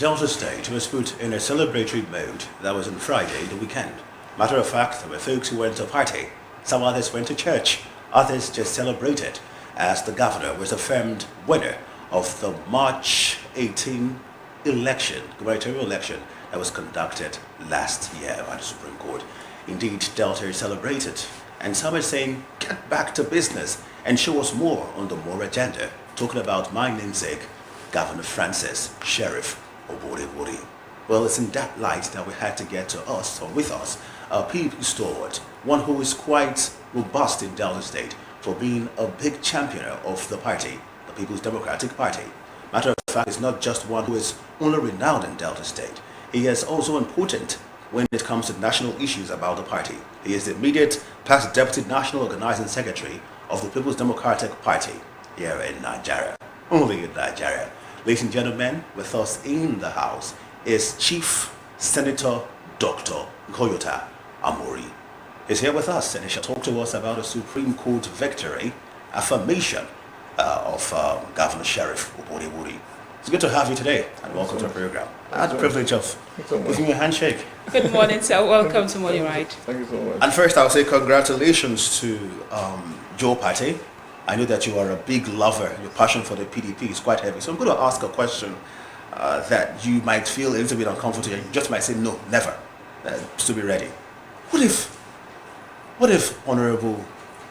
Delta State was put in a celebratory mode that was on Friday, the weekend. Matter of fact, there were folks who went to party, some others went to church, others just celebrated as the governor was affirmed winner of the March 18 election, gubernatorial election that was conducted last year by the Supreme Court. Indeed, Delta celebrated, and some are saying, get back to business and show us more on the more agenda, talking about my namesake, Governor Francis Sheriff Oboriwori. Well, it's in that light that we had to get to us, or with us, a PDP stalwart, one who is quite robust in Delta State for being a big champion of the party, the People's Democratic Party. Matter of fact, he's not just one who is only renowned in Delta State. He is also important when it comes to national issues about the party. He is the immediate past Deputy National Organizing Secretary of the People's Democratic Party here in Nigeria, only in Nigeria. Ladies and gentlemen, with us in the house is Chief Senator Dr. Koyota Amori. He's here with us and he shall talk to us about a Supreme Court victory, affirmation of Governor Sheriff Oboriwori. It's good to have you today and welcome to the program. I had the privilege of giving you a handshake. Good morning, sir. Welcome to Morning Right. Thank you so much. And first, I'll say congratulations to Joe Party. I know that you are a big lover. Your passion for the PDP is quite heavy. So I'm going to ask a question that you might feel a little bit uncomfortable. You just might say, no, never. To be ready. What if Honorable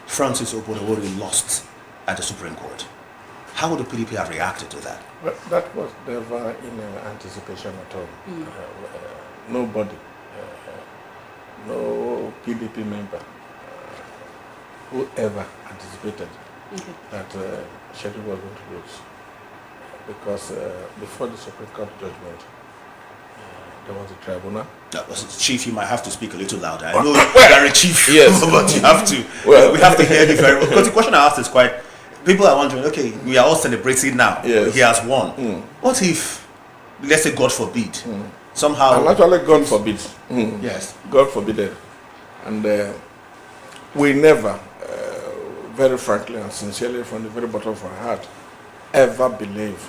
Francis Oboriwori lost at the Supreme Court? How would the PDP have reacted to that? Well, that was never in anticipation at all. Nobody, no PDP member who ever anticipated that Sheriff was going to lose. Because before the Supreme Court judgment, there was a tribunal. Chief, you might have to speak a little louder. I know you are a chief, yes, but you have to. Well, we have to hear you very well. Because the question I asked is quite. People are wondering. Okay, we are all celebrating now. Yes. He has won. What if, let's say, God forbid, somehow? And actually, God forbid. Yes. God forbid it. And we never, very frankly and sincerely, from the very bottom of our heart, ever believed,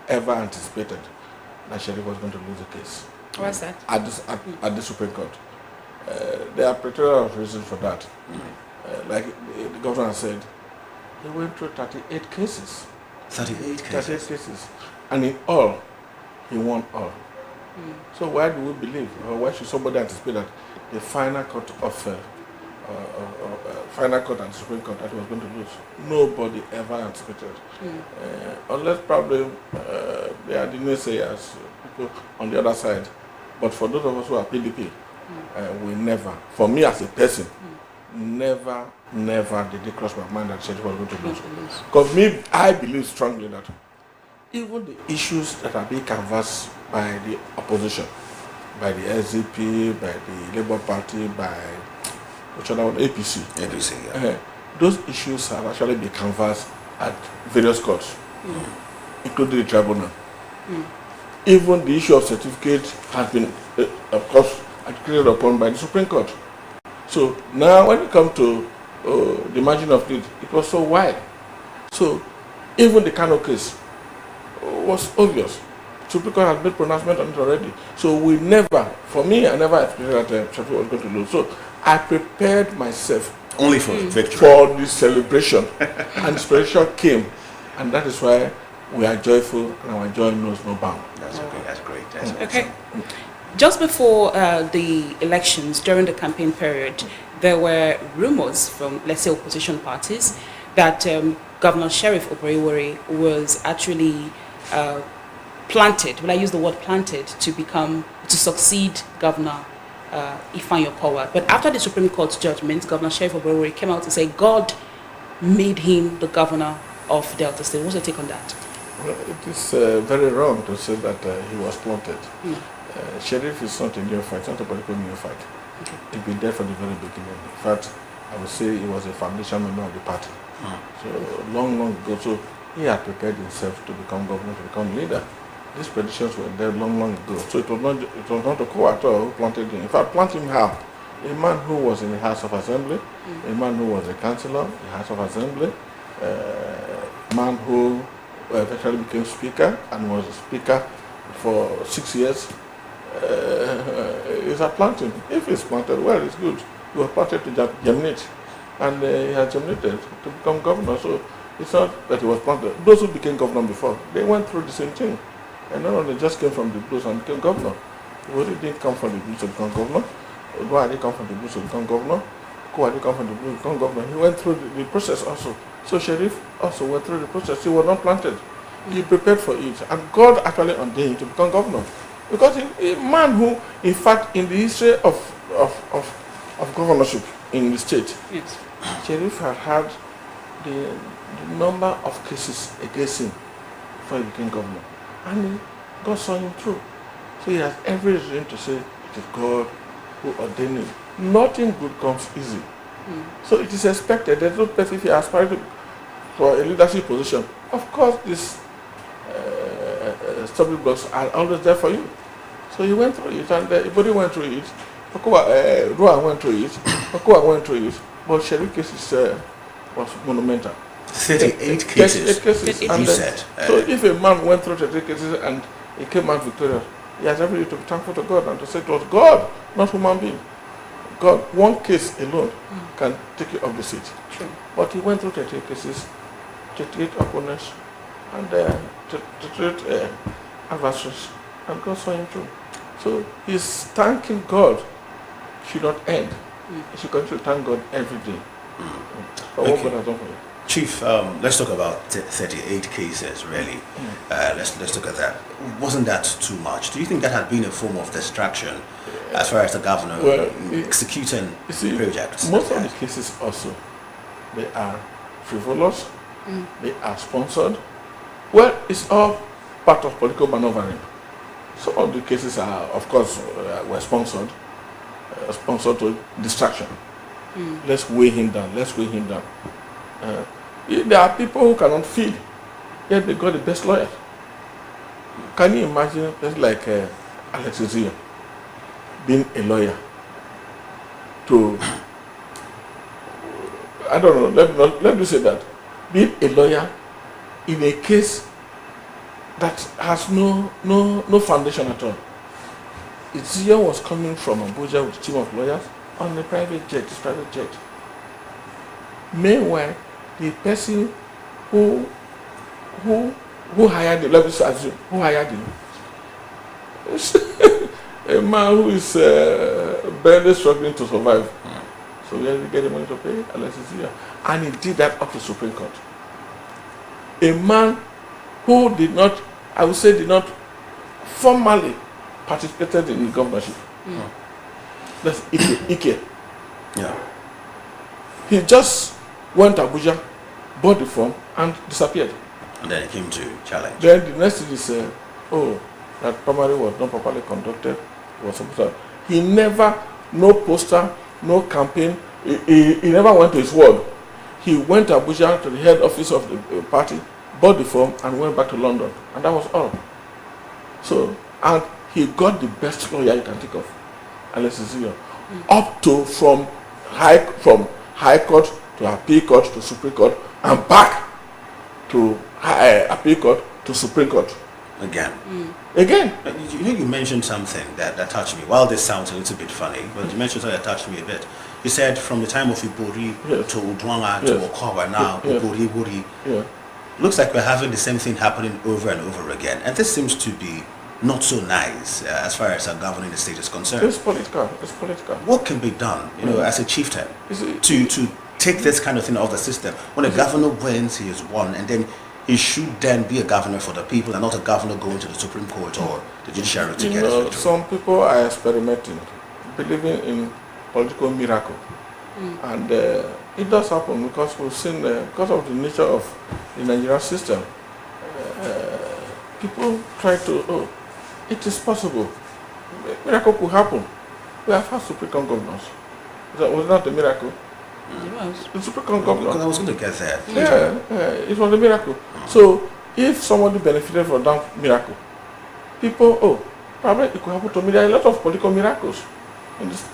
ever anticipated that Sheriff was going to lose the case. What's that? At the Supreme Court. There are plethora of reasons for that. Like the governor said, he went through 38 cases. 38 cases. 38 cases. And in all, he won all. So why do we believe, or why should somebody anticipate that the final court of final court and Supreme Court that he was going to lose? Nobody ever anticipated. Unless probably they are the naysayers, people on the other side. But for those of us who are PDP, we never, for me as a person, never did it cross my mind that Sheriff was going to lose. Because me, I believe strongly that even the issues that are being canvassed by the opposition, by the SDP, by the Labour Party, by APC. APC, yeah. Those issues have actually been canvassed at various courts, including the tribunal. Even the issue of certificate has been, of course, agreed upon by the Supreme Court. So now when it comes to the margin of it was so wide. So even the Kano case was obvious. Supreme Court has made pronouncement on it already. So we never, for me, I never expected that Sheriff was going to lose. So I prepared myself only for victory, for the celebration, and the celebration came, and that is why we are joyful, and our joy knows no bound. That's okay. That's great. That's okay. Just before the elections, during the campaign period, there were rumors from, let's say, opposition parties that Governor Sheriff Oboriwori was actually planted. Will I use the word planted to succeed Governor Ifeanyi Okowa? But after the Supreme Court judgment, Governor Sheriff Oboriwori came out to say God made him the governor of Delta State. What's your take on that? Well, it is very wrong to say that he was planted. Sheriff is not a neophyte, it's not a political neophyte. He's been there from the very beginning. In fact, I would say he was a foundation member of the party. So long ago, so he had prepared himself to become governor, to become leader. These predictions were there long ago. So it was not Okowa at all who planted him. In fact, planted him how? A man who was in the House of Assembly, a man who was a councillor in the House of Assembly, a man who eventually became speaker and was a speaker for 6 years is a planting. If it's planted well, it's good. He was planted to germinate, and he has germinated to become governor. So it's not that he was planted. Those who became governor before, they went through the same thing. And none of them just came from the blues and became governor. He didn't come from the blues to become governor. Why did he come from the blues to become governor? Why did he come from the blues to become governor? He went through the process also. So Sheriff also went through the process. He was not planted. He prepared for it. And God actually ordained him to become governor. Because a man who, in fact, in the history of governorship in the state, Yes. Sheriff had the number of cases against him before he became governor. And God saw him through. So he has every reason to say it is God who ordained him. Nothing good comes easy. So it is expected that no person, if he aspires for a leadership position, of course these stumbling blocks are always there for you. So he went through it, and everybody went through it. Roa went through it. Okoa went through it. But Sheriff cases was monumental. 38 cases. 38 cases. You And, said. so if a man went through 38 cases and he came out victorious, he has every right to be thankful to God and to say it was God, not human being. God, one case alone can take you off the seat. True. But he went through 38 cases, 38 opponents, and 38 adversaries, and God saw him through. So his thanking God should not end. He should continue to thank God every day for what Okay. God has done for you. Chief, let's talk about 38 cases, really. Let's look at that. Wasn't that too much? Do you think that had been a form of distraction as far as the governor executing You see, projects? most of the cases also, they are frivolous, they are sponsored. Well, it's all part of political maneuvering. Some of the cases are, of course, were sponsored to distraction. Let's weigh him down, let's weigh him down. There are people who cannot feed, yet they got the best lawyer. Can you imagine a person like Alex Zia being a lawyer to, I don't know, let me say that, being a lawyer in a case that has no foundation at all. Zia was coming from Abuja with a team of lawyers on a private jet, his private jet. Meanwhile, the person who hired him, let me say, who hired him, a man who is barely struggling to survive. So we have to get the money to pay Alexis Zia. And he did that up to Supreme Court. A man who did not, I would say, did not formally participated in the governorship. That's Ike. Yeah. He just went to Abuja, bought the form, and disappeared. And then it came to challenge. Then the next thing is, that primary was not properly conducted. Was supposed to, he never, no poster, no campaign. He never went to his ward. He went to Abuja to the head office of the party, bought the form, and went back to London. And that was all. So, and he got the best lawyer you can think of, Alexis Zia, up to from high court to appeal court to Supreme Court and back to appeal court to Supreme Court. Again. Again. You mentioned something that touched me. While this sounds a little bit funny, but you mentioned something that touched me a bit. You said from the time of Ibori to Udwanga to Okawa now, Ibori. Yeah. Looks like we're having the same thing happening over and over again. And this seems to be not so nice as far as governing the state is concerned. It's political. It's political. What can be done, as a chieftain, You see, to take this kind of thing off the system? When a governor wins, he is won, and then he should then be a governor for the people and not a governor going to the Supreme Court or the judiciary to get his victory. some people are experimenting, believing in political miracle. And it does happen because we've seen, because of the nature of the Nigerian system, people try to, it is possible. Miracle could happen. We have had Supreme Court governors. Was that a miracle? It was. The Supreme Court Because governor. I was going to get there. It was a miracle. So if somebody benefited from that miracle, people, probably it could happen to me. There are a lot of political miracles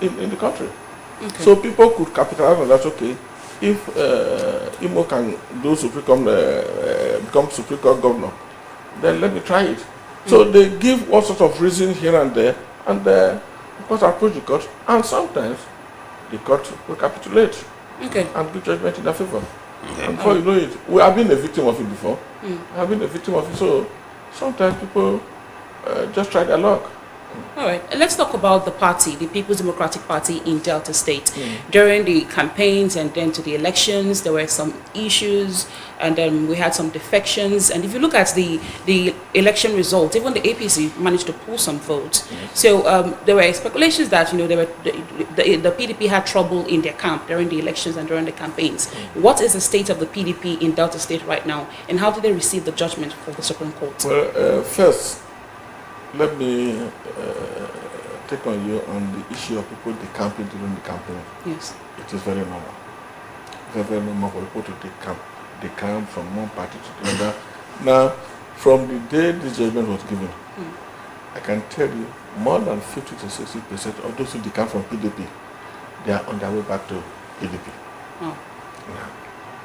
in the country. Okay. So people could capitalize on that. Okay, if Imo can do become Supreme Court governor, then let me try it. So they give all sorts of reasons here and there, and of course approach the court, and sometimes the court will capitulate and give judgment in their favor. And before you know it, we have been a victim of it before. We have been a victim of it, so sometimes people just try their luck. All right, let's talk about the party, the People's Democratic Party in Delta State. During the campaigns and then to the elections, there were some issues, and then we had some defections. And if you look at the election results, even the APC managed to pull some votes. So there were speculations that the PDP had trouble in their camp during the elections and during the campaigns. What is the state of the PDP in Delta State right now, and how did they receive the judgment from the Supreme Court? Well, first, let me take on you on the issue of people decamping during the campaign. Yes. It is very normal. Very, very normal for people to decamp from one party to the other. Now, from the day this judgment was given, I can tell you more than 50 to 60% of those who decamp from PDP, they are on their way back to PDP. Now,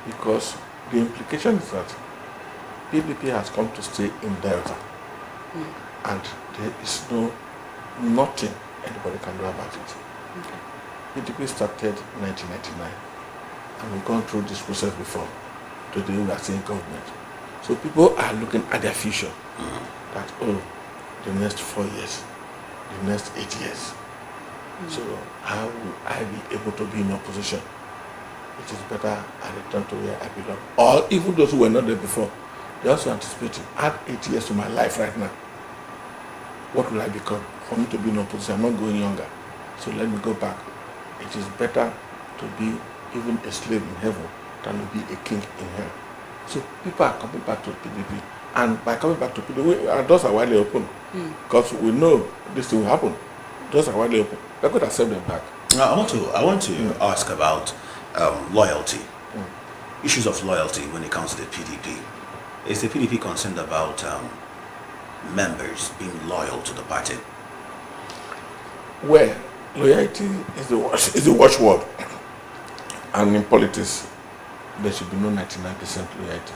because the implication is that PDP has come to stay in Delta. And there is nothing anybody can do about it. PDP started in 1999, and we've gone through this process before. Today we are seeing government. So people are looking at their future. That, the next 4 years, the next 8 years. So how will I be able to be in opposition? It is better I return to where I belong. Or even those who were not there before, they also anticipating, add 8 years to my life right now. What will I become? For me to be in opposition, I'm not going younger. So let me go back. It is better to be even a slave in heaven than to be a king in hell. So people are coming back to PDP. And by coming back to PDP, our doors are widely open. Because we know this thing will happen. Doors are widely open. We're going to accept them back. Now, I want to ask about loyalty. Issues of loyalty when it comes to the PDP. Is the PDP concerned about members being loyal to the party? Well, loyalty is the watchword. And in politics, there should be no 99% loyalty.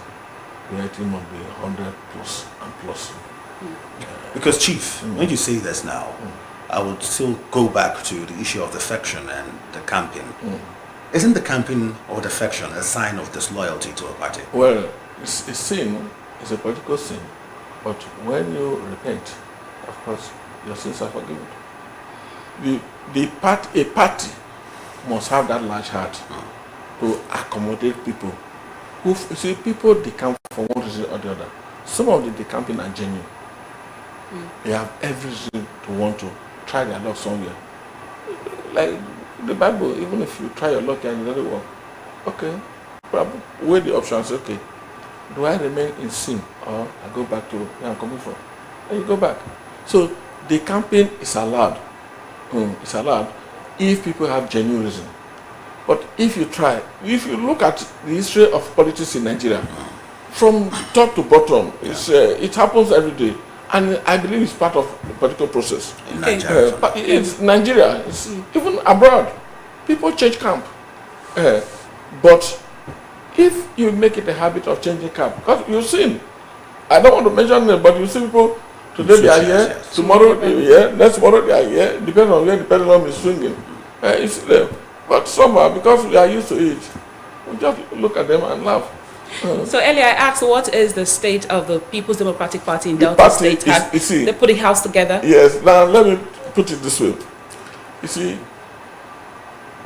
Loyalty must be 100 plus and plus. Because, Chief, when you say this now, I would still go back to the issue of defection and the campaign. Isn't the campaign or defection a sign of disloyalty to a party? Well, it's a sin. It's a political sin. But when you repent, of course, your sins are forgiven. A party must have that large heart to accommodate people. People decamp for one reason or the other. Some of the decamping are genuine. They have every reason to want to try their luck somewhere. Like the Bible, even if you try your luck and it doesn't work, okay, probably weigh the options. Okay, do I remain in sin or I go back to where I'm coming from? And you go back. So the campaign is allowed. It's allowed if people have genuine reason. But if you look at the history of politics in Nigeria, from top to bottom, it happens every day. And I believe it's part of the political process. In Nigeria. It's Nigeria. It's even abroad. People change camp. But if you make it a habit of changing camp, because you've seen, I don't want to mention them, but you see people, today they are here, tomorrow they are here, next tomorrow they are here, depending on where the pendulum is swinging. But somehow, because we are used to it, we just look at them and laugh. So earlier I asked, what is the state of the People's Democratic Party in Delta State? They put a house together? Yes. Now let me put it this way. You see,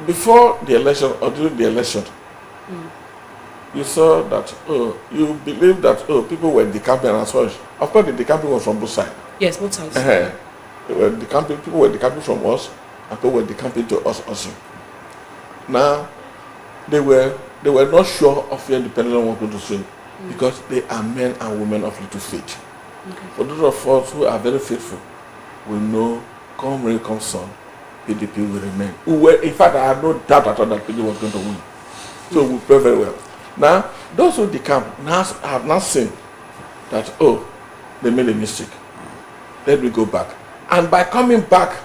before the election or during the election, you saw that you believe that people were decamping and such. Of course, the decamping was from both sides. Yes, both sides. People were decamping from us, and people were decamping to us also. Now, they were not sure of where the pendulum was going to swing because they are men and women of little faith. For those of us who are very faithful, we know come rain, come sun, PDP will remain. In fact, I had no doubt at all that PDP was going to win. So we play very well. Now, those who decamp have now seen that, they made a mistake. Let me go back. And by coming back,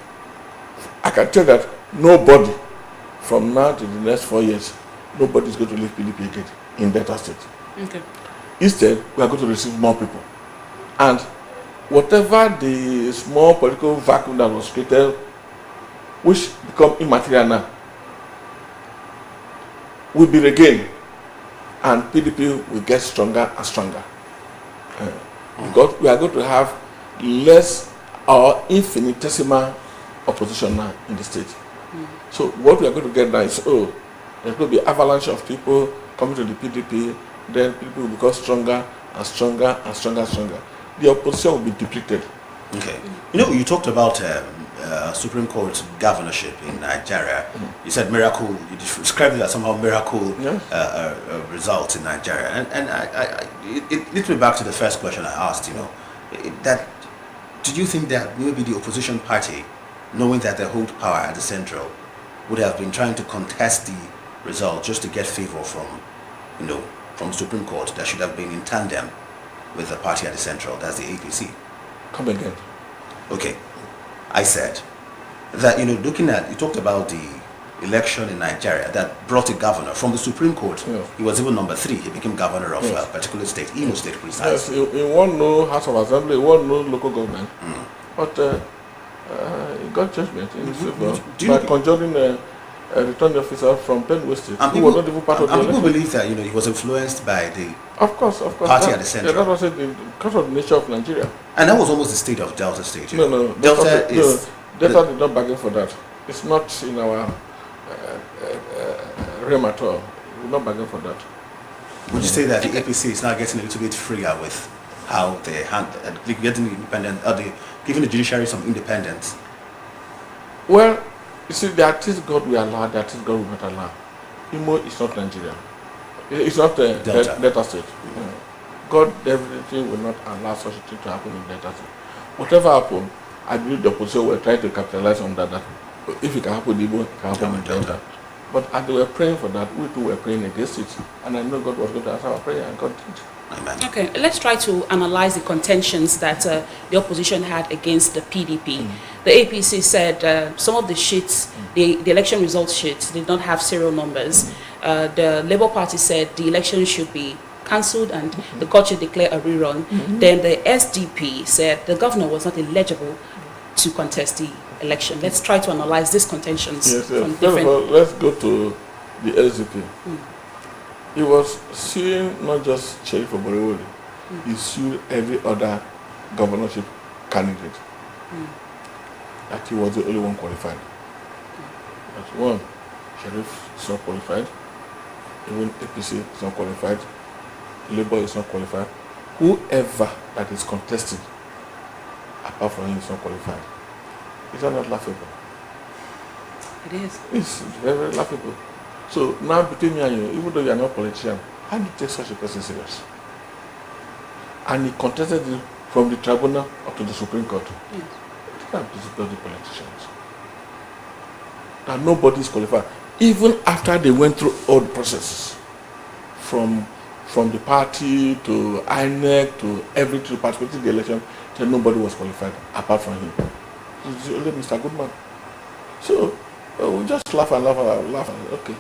I can tell that nobody, from now to the next 4 years, nobody is going to leave PDP again in Delta State. Okay. Instead, we are going to receive more people. And whatever the small political vacuum that was created, which become immaterial now, will be regained, and PDP will get stronger and stronger. Because we are going to have less or infinitesimal opposition now in the state. So what we are going to get now is, there's going to be avalanche of people coming to the PDP, then people will become stronger and stronger and stronger and stronger. The opposition will be depleted. Okay. You know, you talked about Supreme Court governorship in Nigeria. You said miracle, you described it as somehow miracle results in Nigeria. And it leads me back to the first question I asked, you know, that do you think that maybe the opposition party, knowing that they hold power at the central, would have been trying to contest the result just to get favor from, you know, from Supreme Court that should have been in tandem with the party at the central, that's the APC? Come again. Okay. I said that, you know, looking at, you talked about the election in Nigeria that brought a governor from the Supreme Court. Yeah. He was even number 3. He became governor of a particular state, Imo State precisely. Yes, in one no House of Assembly, one no local government. But it got judgment in favor by conjuring a returning officer from Benue State, who was not even part of the election. People believe that, you know, he was influenced by the Of course. party at the central. Yeah, that was it because of the nature of Nigeria. And that was almost the state of Delta State. You know. No. Delta is... Delta did not bargain for that. It's not in our realm at all. We did not bargain for that. Would you say that the APC is now getting a little bit freer with how they handle, getting independent, giving the judiciary some independence? Well, you see, the artist God will allow, the artist God will not allow. Imo is not Nigeria. It's not Delta State. God definitely will not allow such a thing to happen in Delta State. Whatever happened, I believe the opposition were trying to capitalize on that. If it can happen in Imo, it can happen in Delta. But as they were praying for that, we too were praying against it. And I know God was going to answer our prayer, and God did. Amen. Okay, let's try to analyze the contentions that the opposition had against the PDP. The APC said some of the sheets, the election results sheets, did not have serial numbers. The Labour Party said the election should be cancelled and the court should declare a rerun. Then the SDP said the governor was not eligible to contest the election. Let's try to analyze these contentions. Yes. First of all, let's go to the SDP. He was suing not just Sheriff Oborevwori, he sued every other governorship candidate. That he was the only one qualified. That's one. Sheriff is not qualified. Even APC is not qualified. Labour is not qualified. Whoever that is contesting, apart from him, is not qualified. Is that not laughable? It is. It's very, very laughable. So now between me and you, even though you are not a politician, how do you take such a person serious? And he contested it from the tribunal up to the Supreme Court. Yes. You can't discipline the politicians. And nobody is qualified. Even after they went through all the processes, from the party to INEC to everything to participate in the election, then nobody was qualified apart from him. It's only Mr. Goodman. So we just laugh and laugh. Okay.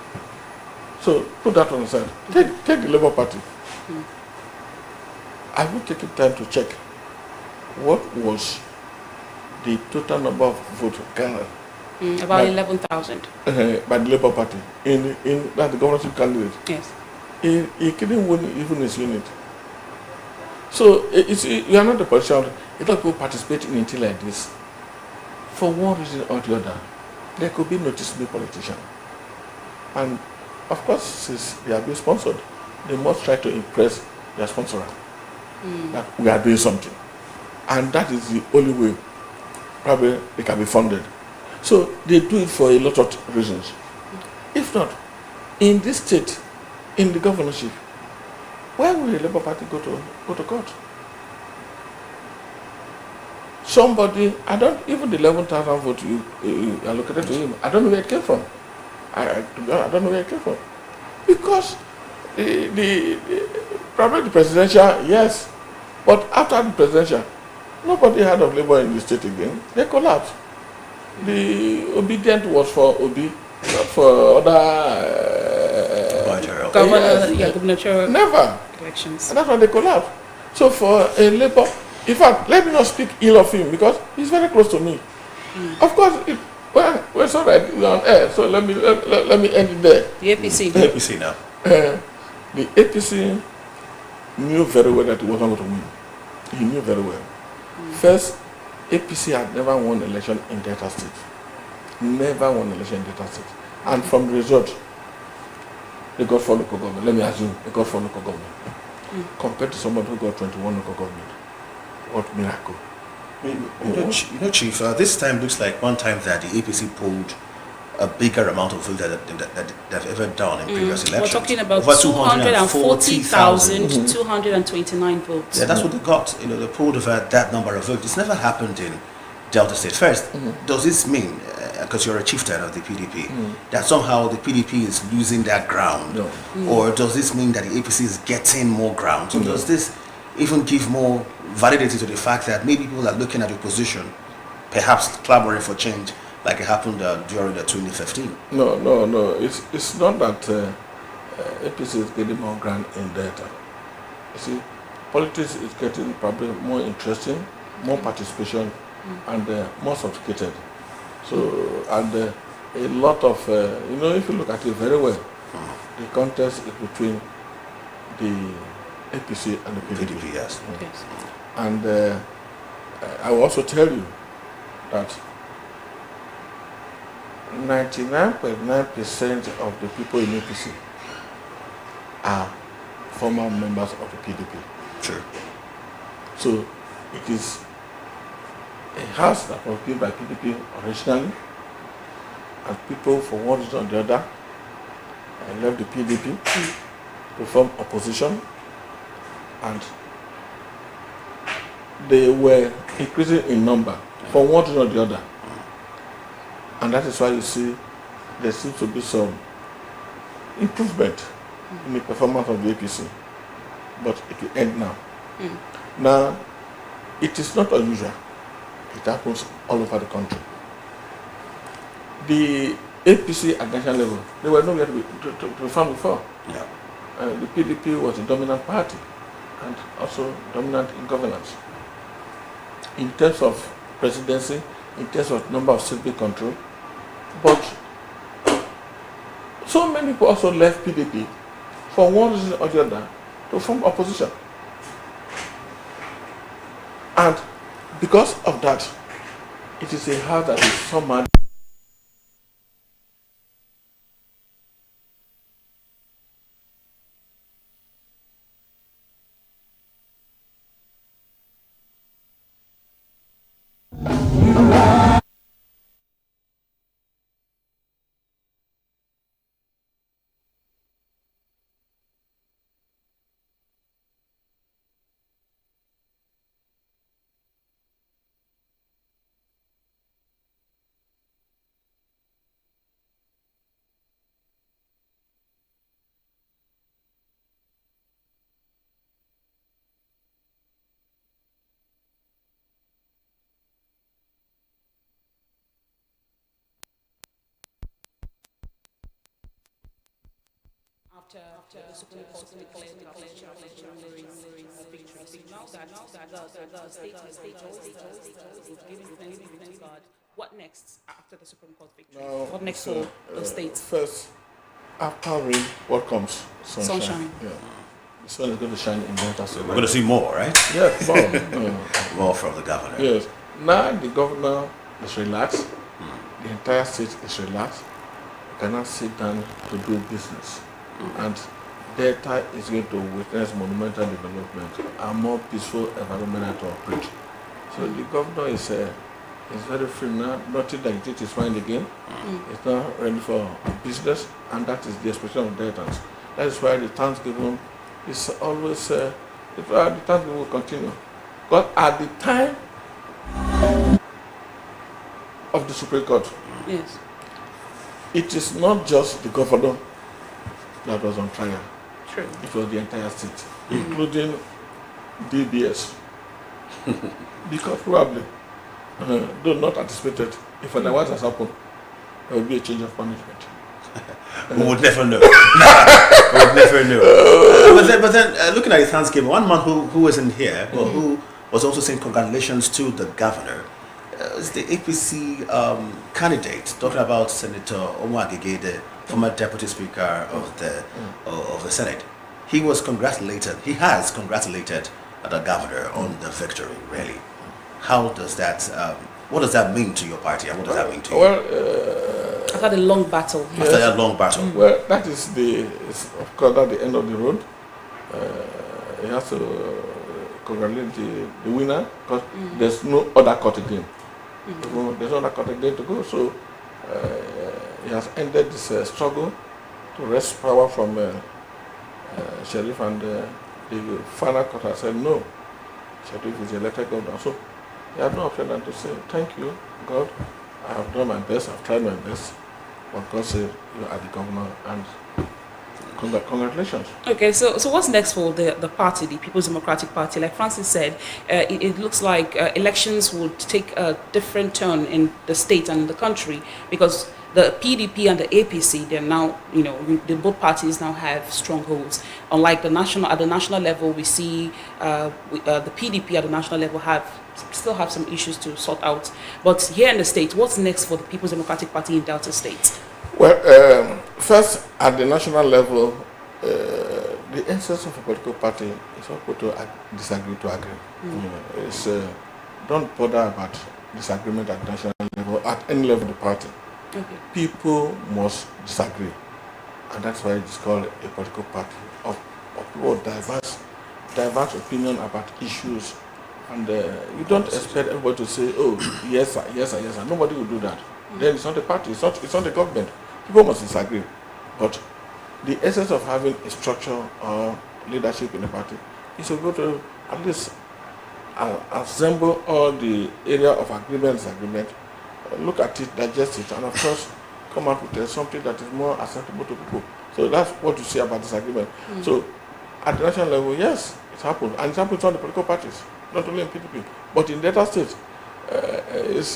So put that on the side. Take the Labour Party. Have you taken time to check what was the total number of votes gathered? About 11,000. By the Labour Party in the governorship candidate. Yes. He couldn't win even his unit. So you are not a politician. A lot of people participate in anything like this for one reason or the other. There could be noticeable politician. And of course, since they are being sponsored, they must try to impress their sponsor that we are doing something. And that is the only way probably they can be funded. So they do it for a lot of reasons. If not, in this state, in the governorship, where will the Labour Party go to court? Somebody, even the 11,000 votes you allocated to him, I don't know where it came from. I don't know where it came from. Because probably the presidential, yes. But after the presidential, nobody heard of Labour in the state again. They collapsed. The obedient was for Obi, not for other gubernatorial never elections. And that's why they collapsed. So for a Labour In fact, let me not speak ill of him because he's very close to me. Of course, well, it's all right. We're on air, so let me end it there. The APC. The APC now. The APC knew very well that he wasn't going to win. He knew very well. First, APC had never won election in Delta State. Never won election in Delta State. And from the result, they got 4 local government. Let me assume they got 4 local government. Compared to someone who got 21 local government. What miracle. You know, Chief, this time looks like one time that the APC pulled a bigger amount of votes that they've ever done in previous elections. We're talking about over 240,229 votes. Yeah, that's what they got. You know, they pulled over that number of votes. It's never happened in Delta State. First, does this mean, because you're a chieftain of the PDP, that somehow the PDP is losing that ground? No. Or does this mean that the APC is getting more ground? So does this even give more validity to the fact that maybe people are looking at the opposition, perhaps clamoring for change, like it happened during the 2015? No. It's not that APC is getting more ground in Delta. You see, politics is getting probably more interesting, more participation, and more sophisticated. So, and a lot of, if you look at it very well, the contest is between the APC and the PDP. Yes. Yes. And I will also tell you that 99.9% of the people in APC are former members of the PDP. True. So it is a house that was built by PDP originally, and people for one reason or the other left the PDP to form opposition, and they were increasing in number for one reason or the other. And that is why you see there seems to be some improvement in the performance of the APC. But it will end now. Now, it is not unusual. It happens all over the country. The APC at national level, they were nowhere to be found before. Yeah. The PDP was the dominant party and also dominant in governance. In terms of presidency, in terms of number of seats control, but so many people also left PDP for one reason or the other to form opposition. And because of that, it is a house that is somehow After the Supreme Court declared the victory signal that the state is giving thanks God. What next after the Supreme Court victory? What next for the states? First, after rain, what comes? Sunshine. Yeah. The sun is going to shine in Delta State. We're going to see more, right? Yes, more. More from the governor. Yes. Now the governor is relaxed. The entire state is relaxed. You cannot sit down to do business. And Delta is going to witness monumental development and more peaceful environment to operate. So the governor is very free now, nothing like it is fine again. It's not ready for business, and that is the expression of Deltans. That is why the Thanksgiving is always, the Thanksgiving will continue. But at the time of the Supreme Court, Yes. it is not just the governor that was on trial. True. It was the entire state, including DBS. Because probably, though not anticipated, if otherwise has happened, there will be a change of management. We would never know. We would never know. But then looking at the Thanksgiving, one man who wasn't here, but who was also saying congratulations to the governor. It's the APC candidate, talking about Senator Omoagege, the former Deputy Speaker of the Senate. He was congratulated. He has congratulated the governor on the victory. Really, how does that? What does that mean to your party, and what does that mean to you? Well, After the long battle. After that long battle, well, that is of course at the end of the road. He has to congratulate the winner because there's no other court again. There's no other court again to go. So he has ended this struggle to wrest power from Sheriff, and the final court has said no. Sheriff is the elected governor. So he had no option than to say, thank you, God. I have done my best. I've tried my best. But God said, you are the governor, and congratulations. Okay, so what's next for the party, the People's Democratic Party? Like Francis said, it looks like elections would take a different turn in the state and in the country, because the PDP and the APC, they're now, the both parties now have strongholds. Unlike at the national level, we see the PDP at the national level still have some issues to sort out. But here in the state, what's next for the People's Democratic Party in Delta State? Well, first, at the national level, the essence of a political party is not to disagree to agree. Don't bother about disagreement at national level, at any level of the party. Okay. People must disagree, and that's why it's called a political party of people with diverse opinion about issues. And you don't expect everybody to say, oh, yes, sir, yes, sir, yes, sir. Nobody will do that. Then it's not a party, it's not the government. People must disagree. But the essence of having a structure or leadership in the party is to go to at least assemble all the area of agreement, disagreement, look at it, digest it, and of course come up with something that is more acceptable to people. So that's what you say about disagreement. So at the national level, yes, it happens. And it happens on the political parties, not only in PDP, but in Delta State. It's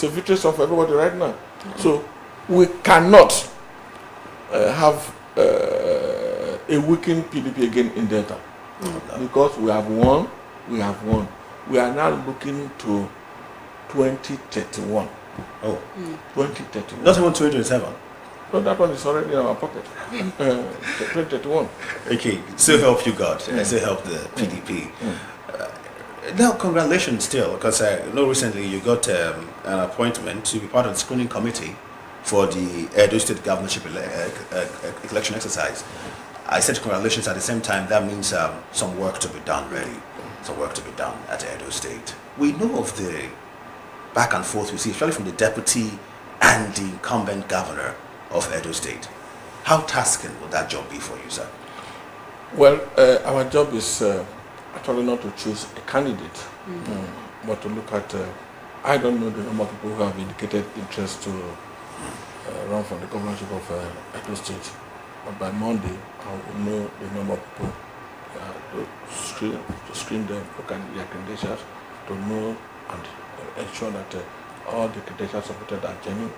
a victory of everybody right now. So we cannot have a weakened PDP again in Delta, because we have won. We are now looking to 2031. Oh, 2031. not even 2027. So that one is already in our pocket. 2031. Okay, so help you God, so help the PDP. Now, congratulations still, because I know recently you got an appointment to be part of the screening committee for the Edo State governorship election exercise. I said congratulations at the same time. That means some work to be done, really. Some work to be done at Edo State. We know of the back and forth we see, especially from the deputy and the incumbent governor of Edo State. How tasking will that job be for you, sir? Well, our job is actually not to choose a candidate, but to look at, I don't know the number of people who have indicated interest to run for the governorship of Edo State, but by Monday I will know the number of people to screen them, look at their credentials, to know and ensure that all the credentials submitted are genuine,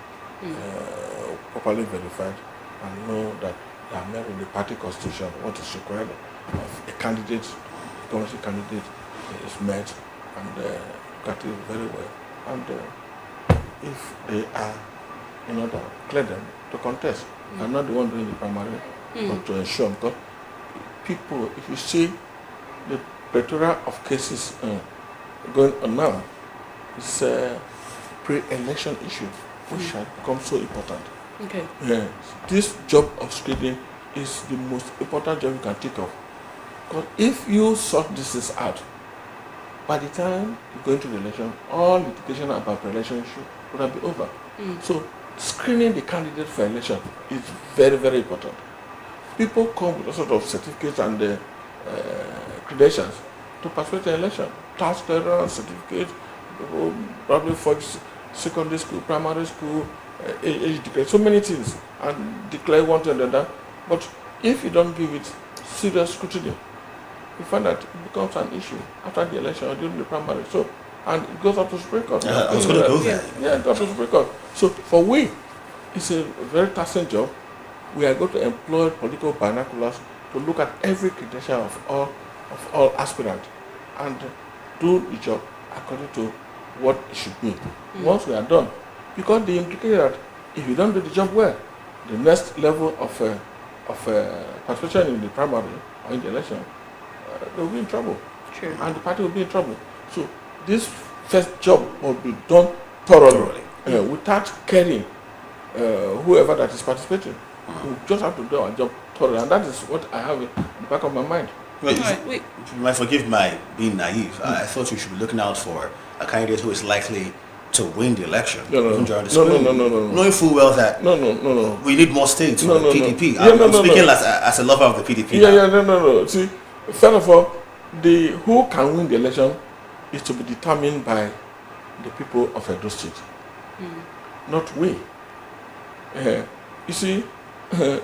properly verified, and know that they are met with the party constitution, what is required of a candidate, governorship candidate is met, and look at it very well. And if they are in order, clear them to contest. I'm not the one doing the primary, but to ensure, because people, if you see the plethora of cases going on now, it's a pre-election issue, which has become so important. Okay. Yes, this job of screening is the most important job you can think of. Because if you sort this out, by the time you go into the election, all litigation about the election issue would have been over. So screening the candidate for election is very, very important. People come with all sorts of certificates and credentials to participate in the election. Tax clearance certificate, probably for secondary school, primary school, age declare, so many things, and declare one to another. But if you don't give it serious scrutiny, you find that it becomes an issue after the election or during the primary. So, and it goes up to Supreme Court. I was going to go there. Yeah, it goes to Supreme Court. So for we, it's a very taxing job. We are going to employ political binoculars to look at every credential of all aspirants. And do the job according to what it should be. Once we are done, because they indicate that if you don't do the job well, the next level of participation in the primary or in the election, they will be in trouble. True. And the party will be in trouble. So this first job must be done thoroughly. Without caring whoever that is participating. We just have to do our job thoroughly, and that is what I have in the back of my mind. Well, Wait. you might forgive my being naive. I thought you should be looking out for a candidate who is likely to win the election. No. No. Knowing full well that No. we need more states for the PDP. Yeah, I'm speaking as a lover of the PDP. Yeah, no. See, first of all, who can win the election is to be determined by the people of Edo State, not we. You see,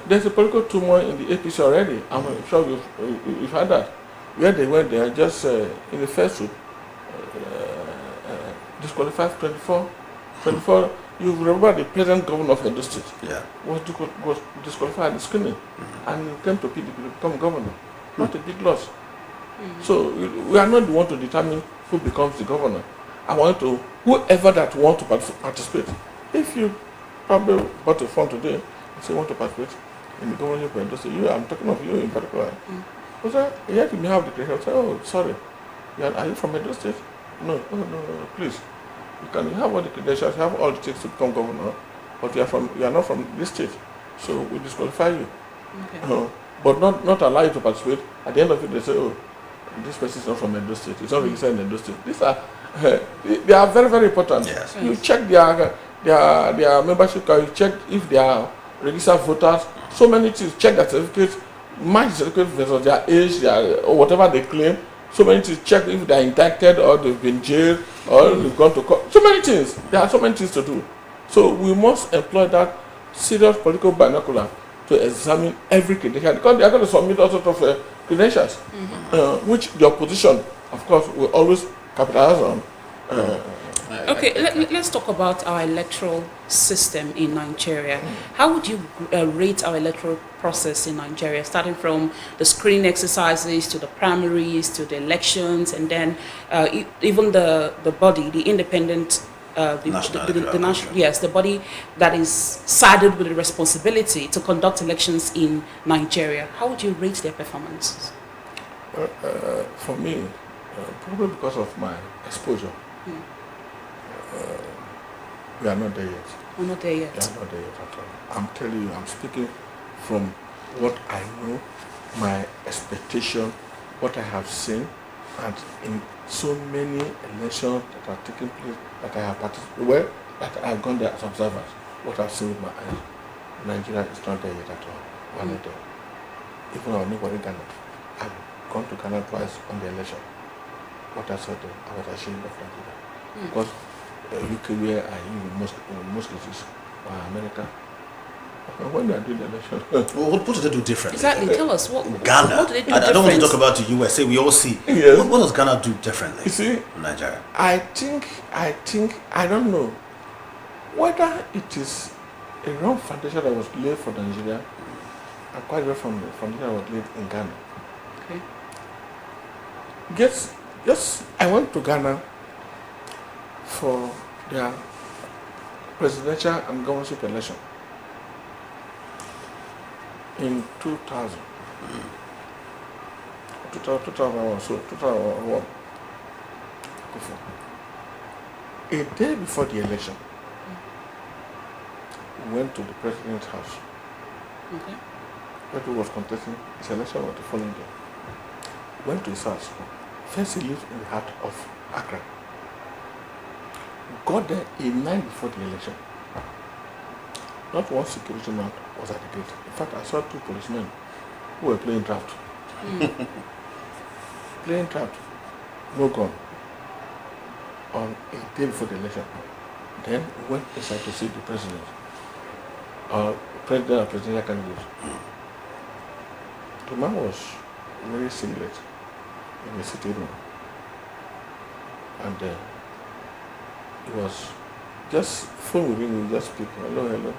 there's a political turmoil in the APC already. I'm sure you've heard that. Where they went there just in the first week, disqualified 24. You remember the present governor of Edo State was disqualified at the screening, and he came to PDP to become governor. Not a big loss. So we are not the one to determine who becomes the governor. I want to, whoever that want to participate. If you probably bought a phone today and say you want to participate in the governorship of Edo State, I'm talking of you in particular. I said, yet you may have the credentials. I said, oh, sorry. Are you from Edo State? No, please. You have all the credentials, you have all the things to become governor, but you are not from this state. So we disqualify you. Okay. But not allow you to participate. At the end of it, they say, oh, this person is not from Edo State. It's not registered in Edo State. These are they are very, very important. Yes. You check their membership card. You check if they are registered voters. So many things. Check their certificates, match the certificate versus their age, or whatever they claim. So many things. Check if they are indicted or they've been jailed or they've gone to court. So many things. There are so many things to do. So we must employ that serious political binocular to examine every credential, because they are going to submit all sorts of credentials, which the opposition, of course, will always capitalize on. Okay, let's talk about our electoral system in Nigeria. How would you rate our electoral process in Nigeria, starting from the screening exercises to the primaries to the elections, and then even the body, the independent, the body that is saddled with the responsibility to conduct elections in Nigeria? How would you rate their performances? For me, probably because of my exposure. We are not there yet. We're not there yet. We are not there yet at all. I'm telling you, I'm speaking from what I know, my expectation, what I have seen, and in so many elections that are taking place, that I have participated, that I have gone there as observers, what I've seen with my eyes, Nigeria is not there yet at all. We're not there. Even our neighboring Ghana, I've gone to Ghana twice on the election. What I saw there, I was ashamed of Nigeria. Because UK, where I live in most cases, or America, when they are doing the election. Well, what do they do differently? Exactly, tell us what Ghana. What do they do I don't want to different? talk about the USA. We all see. Yes. What does Ghana do differently? You see, in Nigeria? I think, I don't know whether it is a wrong foundation that was laid for Nigeria, and quite well from the foundation that was laid in Ghana. Okay. Yes, I went to Ghana for their presidential and governorship election in 2000. 2001. A day before the election, we went to the president's house. Okay. Where he was contesting his election was the following day. Went to his house. First, he lived in the heart of Accra. Got there a night before the election. Not one security man was at the gate. In fact, I saw two policemen who were playing draft. Playing draft, no gun. On a day before the election. Then we went inside to see the president. President and presidential candidate. The man was very singlet in the sitting room. And it was just phone with him, just speak, hello.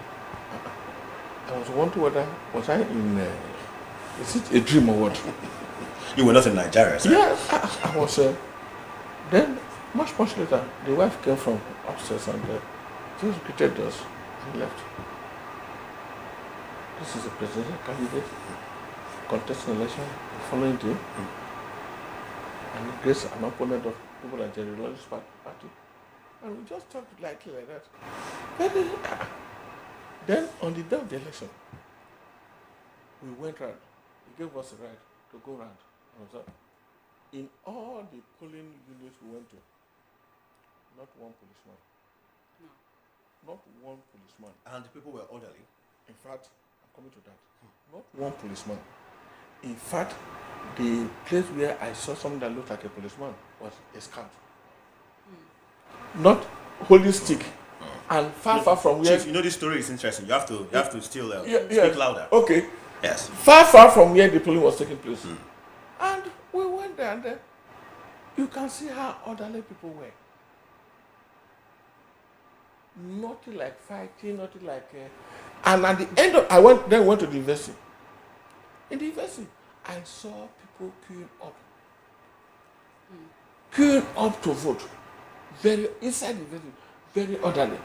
I was wondering whether, was I in, is it a dream or what? You were not in Nigeria, sir. Yeah, I was, Then, much later, the wife came from upstairs and just greeted us and left. This is a presidential candidate contesting election the following day, and Grace, an opponent of people like Jerry Lawrence party. And we just talked lightly like that. Then, on the day of the election, we went round. He gave us a ride to go round. In all the polling units we went to, not one policeman. No. Not one policeman. And the people were orderly. In fact, I'm coming to that. Not one policeman. In fact, the place where I saw someone that looked like a policeman was a scout. Not holding stick. And far from where... Chief, this story is interesting. You have to still speak louder. Okay. Yes. Far from where the polling was taking place. And we went there and you can see how orderly people were. Nothing like fighting, nothing like... and at the end of... I went to the university. In the university, I saw people queuing up. Queuing up to vote. Inside the university, very orderly.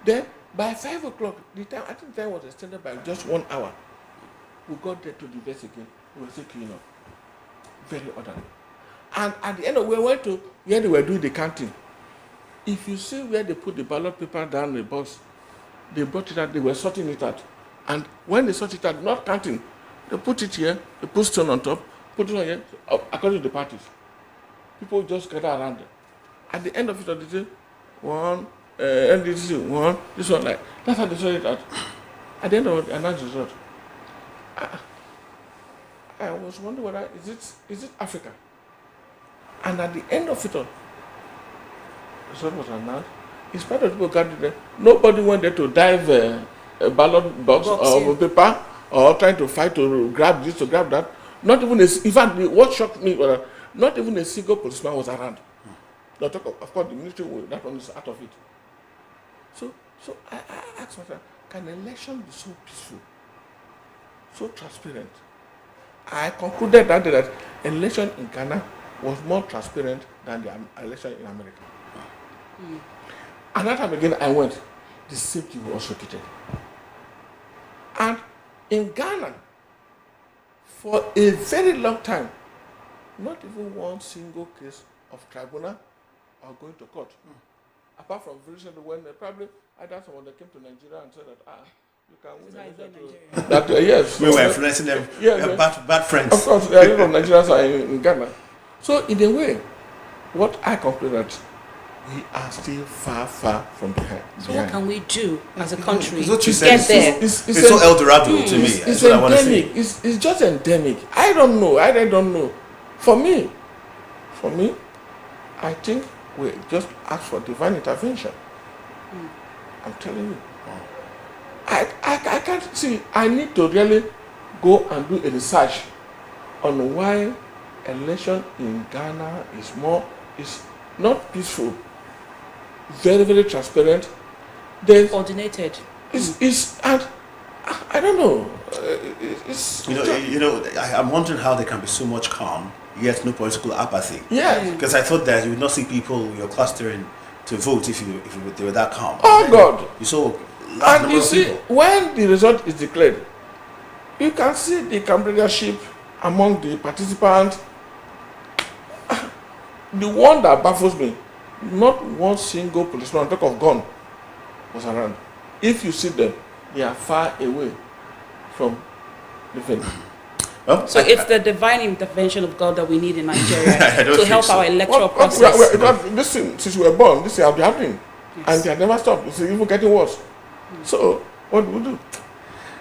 Then, by 5 o'clock, I think the time was extended by just 1 hour. We got there to the university again. We were still queuing up. Very orderly. And at the end of we went to where they were doing the counting. If you see where they put the ballot paper down the box, they brought it out, they were sorting it out. And when they sort it out, not counting, they put it here, they put stone on top, put it on here, according to the parties. People just gather around them. At the end of it, they say, one, NDC, one, this one, like, that's how they sort it out. At the end of it, they announced the result. I was wondering whether, is it Africa? And at the end of it all, the result was announced. In spite of people gathered there, nobody went there to dive a ballot box or paper or trying to fight to grab this, to grab that. Not even in fact, what shocked me was that not even a single policeman was around. Not talk of course, the military, that one is out of it. So I asked myself, can election be so peaceful, so transparent? I concluded that election in Ghana was more transparent than the election in America. And that time again I went, the same thing was repeated. And in Ghana, for a very long time, not even one single case of tribunal or going to court. Apart from recently when probably either someone that came to Nigeria and said that, you can win that yes. We were influencing them. Yeah, bad friends. Of course, there are a lot of Nigerians in Ghana. So in a way, what I conclude that we are still far from behind. So what can we do as a country to get there? It's so El Dorado to me. It's what I want to say. It's just endemic. I don't know. I don't know. For me, I think we just ask for divine intervention. I'm telling you. I can't see. I need to really go and do a research on why election in Ghana is not peaceful, very, very transparent. Coordinated. And I don't know. I'm wondering how there can be so much calm, yet no political apathy. Yeah. Because I thought that you would not see people clustering to vote if they were that calm. Oh God! You saw. And you see, when the result is declared, you can see the companionship among the participants. The one that baffles me, not one single policeman on top of gun was around. If you see them, they are far away from the venue. Well, so it's the divine intervention of God that we need in Nigeria to help our electoral process. Listen, since we were born, this has been happening. Yes. And they have never stopped. It's even getting worse. So, what do we do?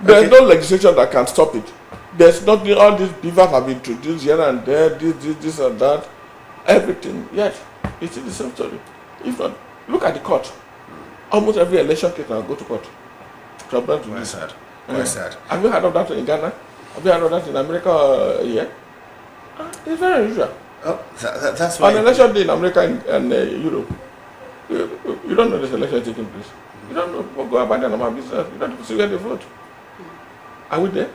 There's no legislation that can stop it. There's nothing, all these beavers have been introduced here and there, this and that. Everything, yes, it's the same story. If not, look at the court. Almost every election case will go to court. Very sad. Very sad. Have you heard of that in Ghana? Have you heard of that in America? Yeah. It's very unusual. Oh, that's why. On election day in America and Europe, you don't know this election taking place. You don't know. Go about the normal business. You don't see where they vote. Are we there?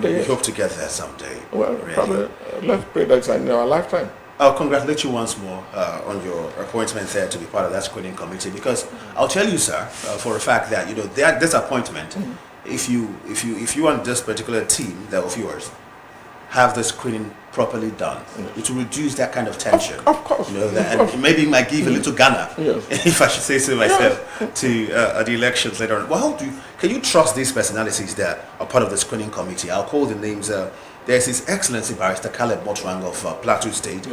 We hope to get there someday. Well, really. probably, let's pray that it's in our lifetime. I'll congratulate you once more on your appointment there to be part of that screening committee, because I'll tell you, sir, for a fact that this appointment, if you on this particular team that of yours have the screening properly done, it will reduce that kind of tension. Of course. And maybe it might give a little Ghana, if I should say so myself, to the elections later on. Well, can you trust these personalities that are part of the screening committee? I'll call the names. There's His Excellency Barrister Caleb Motwang of Plateau State,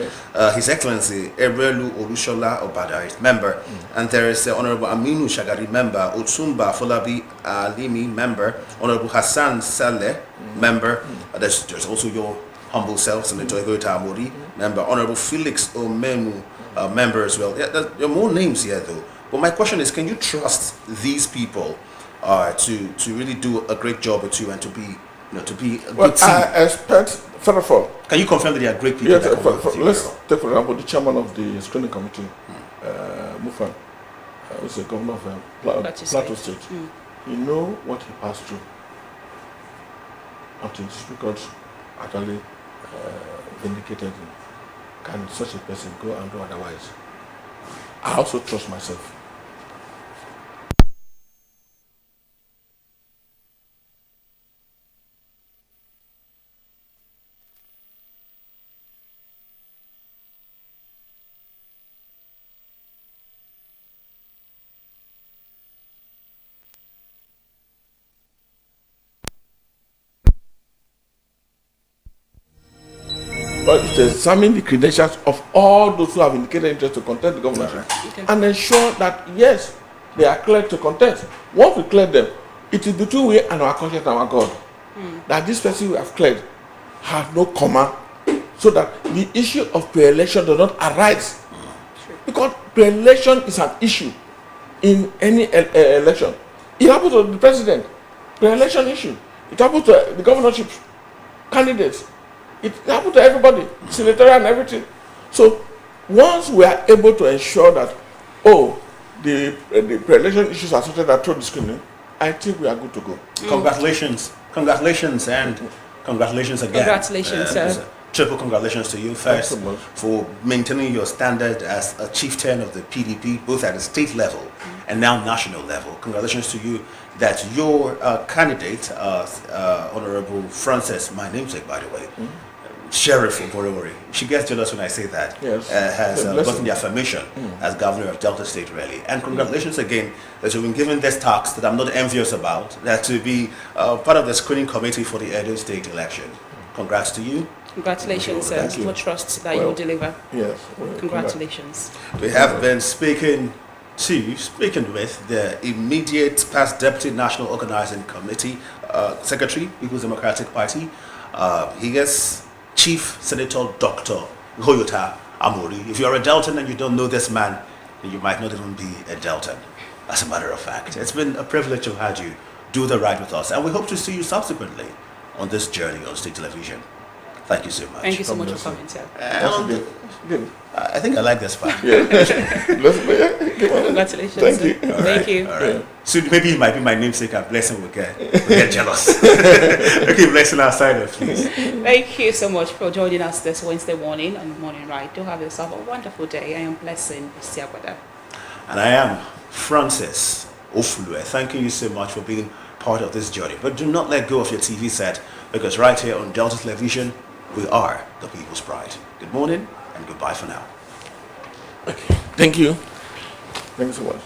His Excellency Ebrelu Olushola Obada is member, and there is Honorable Aminu Shagari member, Otumba Folabi Alimi member, Honorable Hassan Saleh member, there's also your humble self, Senator Egoita Amori member, Honorable Felix Omenu member as well. There are more names here though, but my question is, can you trust these people to really do a great job or two and to be a good team? I expect, first of all, can you confirm that they are great people? yes, let's take for example the chairman of the screening committee, Mufan, who's the governor of Plateau State. You know what he passed through until his records actually vindicated him. Can such a person go and do otherwise? I also trust myself. But to examine the credentials of all those who have indicated interest to contest the governorship, and ensure that yes, they are cleared to contest. Once we clear them, it is between we and our conscience and our God that this person we have cleared has no comma, so that the issue of pre-election does not arise. Because pre-election is an issue in any election. It happens to the president, pre-election issue. It happens to the governorship candidates. It happens to everybody, senatorial and everything. So once we are able to ensure that, the pre-election issues are sorted out through the screening, I think we are good to go. Congratulations, and congratulations again. Congratulations, sir. Triple congratulations to you first for maintaining your standard as a chieftain of the PDP, both at the state level and now national level. Congratulations to you that your candidate, Honorable Frances, my namesake by the way, Sheriff of Oborevwori, she gets jealous when I say that, has gotten the affirmation as governor of Delta State, really. And congratulations again that you've been given this task that I'm not envious about, that to be part of the screening committee for the Edo State election. Congrats to you. Congratulations, sir. More trust that you will deliver. Yes. Congratulations. We have been speaking with the immediate past Deputy National Organizing Committee Secretary, People's Democratic Party. He is Chief Senator Dr. Hoyota Amori. If you're a Deltan and you don't know this man, then you might not even be a Deltan. As a matter of fact, it's been a privilege to have you do the right with us, and we hope to see you subsequently on this journey on state television. Thank you so much. Thank you so much for coming, sir. I think I like this part. Congratulations. Thank you. Thank you. All right. So maybe it might be my namesake and Blessing will get jealous. Okay, Blessing outside, please. Thank you so much for joining us this Wednesday morning on Morning Ride. Do have yourself a wonderful day. I am Blessing Isiakwada. And I am Francis Ofulue. Thank you so much for being part of this journey. But do not let go of your TV set, because right here on Delta Television, we are the people's pride. Good morning and goodbye for now. Okay. Thank you. Thanks so much.